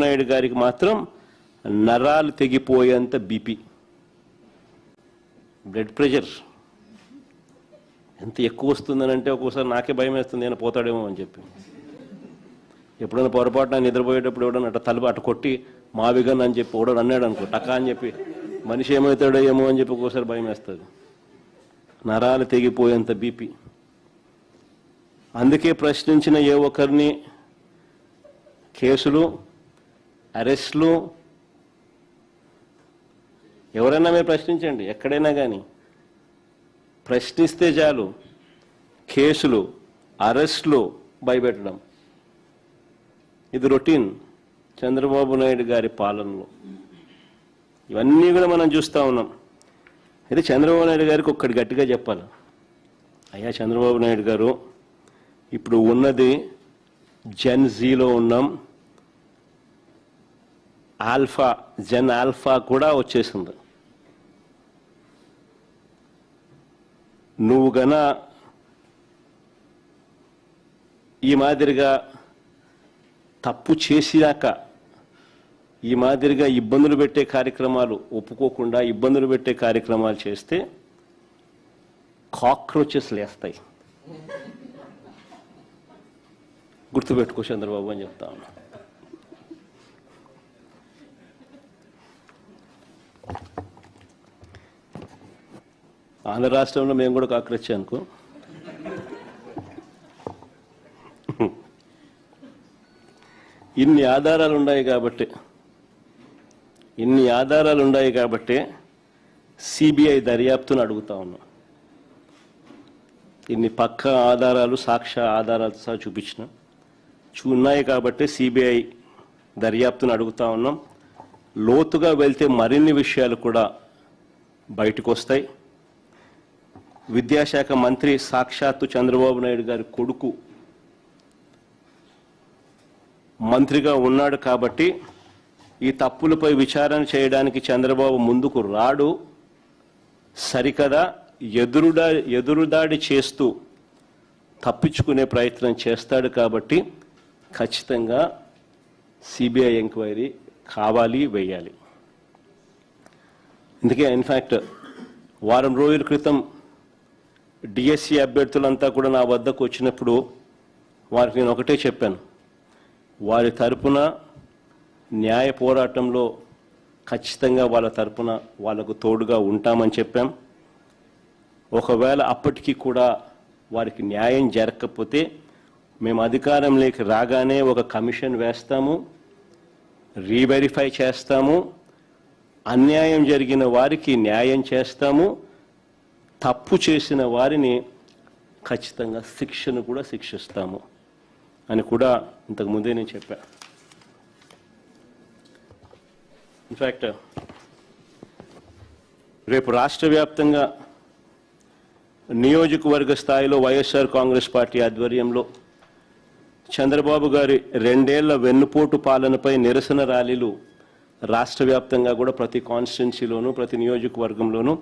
నాయుడు గారికి మాత్రం నరాలు తెగిపోయేంత బీపీ, బ్లడ్ ప్రెషర్ ఎంత ఎక్కువ వస్తుందనంటే ఒక్కోసారి నాకే భయం వేస్తుంది, నేను పోతాడేమో అని చెప్పి. ఎప్పుడైనా పొరపాటున నిద్రపోయేటప్పుడు ఎవడన్నా అట్ట తలుపు అట్ట కొట్టి మావిగన్ అని చెప్పి ఎవడో అన్నాడు అనుకో, టకా అని చెప్పి మనిషి ఏమవుతాడో ఏమో అని చెప్పి ఒక్కోసారి భయం వేస్తుంది. నరాలు తెగిపోయేంత బీపీ. అందుకే ప్రశ్నించిన ఏ ఒక్కరిని కేసులు, అరెస్టులు, ఎవరైనా మీరు ప్రశ్నించండి, ఎక్కడైనా కానీ ప్రశ్నిస్తే చాలు కేసులు, అరెస్టులు, భయపెట్టడం. ఇది రొటీన్ చంద్రబాబు నాయుడు గారి పాలనలో. ఇవన్నీ కూడా మనం చూస్తూ ఉన్నాం. అయితే చంద్రబాబు నాయుడు గారికి ఒక్కటి గట్టిగా చెప్పాలి. అయ్యా చంద్రబాబు నాయుడు గారు, ఇప్పుడు ఉన్నది జెన్ జీలో ఉన్నాం, ఆల్ఫా, జెన్ ఆల్ఫా కూడా వచ్చేసింది. నువ్వు గన ఈ మాదిరిగా తప్పు చేసినాక ఈ మాదిరిగా ఇబ్బందులు పెట్టే కార్యక్రమాలు ఒప్పుకోకుండా ఇబ్బందులు పెట్టే కార్యక్రమాలు చేస్తే కాక్రోచెస్ లేస్తాయి. గుర్తుపెట్టుకో చంద్రబాబు అని చెప్తా ఉన్నా. ఆంధ్ర రాష్ట్రంలో మేము కూడా కాక్రోచ్ అనుకో. ఇన్ని ఆధారాలు ఉన్నాయి కాబట్టి సిబిఐ దర్యాప్తును అడుగుతా ఉన్నాం. ఇన్ని పక్క ఆధారాలు, సాక్ష్య ఆధారాలతో సహా ఉన్నాయి కాబట్టి సిబిఐ దర్యాప్తును అడుగుతా ఉన్నాం. లోతుగా వెళ్తే మరిన్ని విషయాలు కూడా బయటకు వస్తాయి. విద్యాశాఖ మంత్రి సాక్షాత్తు చంద్రబాబు నాయుడు గారి కొడుకు మంత్రిగా ఉన్నాడు కాబట్టి ఈ తప్పులపై విచారణ చేయడానికి చంద్రబాబు ముందుకు రాడు. సరికదా ఎదురుదాడి చేస్తూ తప్పించుకునే ప్రయత్నం చేస్తాడు. కాబట్టి ఖచ్చితంగా సిబిఐ ఎంక్వైరీ కావాలి, వేయాలి. అందుకే ఇన్ఫ్యాక్ట్ వారం రోజుల క్రితం డిఎస్సి అభ్యర్థులంతా కూడా నా వద్దకు వచ్చినప్పుడు వారికి నేను ఒకటే చెప్పాను, వారి తరపున న్యాయ పోరాటంలో ఖచ్చితంగా వాళ్ళ తరపున వాళ్ళకు తోడుగా ఉంటామని చెప్పాం. ఒకవేళ అప్పటికీ కూడా వారికి న్యాయం జరగకపోతే మేము అధికారంలోకి రాగానే ఒక కమిషన్ వేస్తాము, రీవెరిఫై చేస్తాము, అన్యాయం జరిగిన వారికి న్యాయం చేస్తాము, తప్పు చేసిన వారిని ఖచ్చితంగా శిక్షను కూడా శిక్షిస్తాము అని కూడా ఇంతకుముందే నేను చెప్పాను. ఇన్ఫ్యాక్ట్ రేపు రాష్ట్ర వ్యాప్తంగా నియోజకవర్గ స్థాయిలో వైఎస్ఆర్ కాంగ్రెస్ పార్టీ ఆధ్వర్యంలో చంద్రబాబు గారి 2 ఏళ్ల వెన్నుపోటు పాలనపై నిరసన ర్యాలీలు రాష్ట్ర వ్యాప్తంగా కూడా ప్రతి కాన్స్టిట్యున్సీలోనూ ప్రతి నియోజకవర్గంలోనూ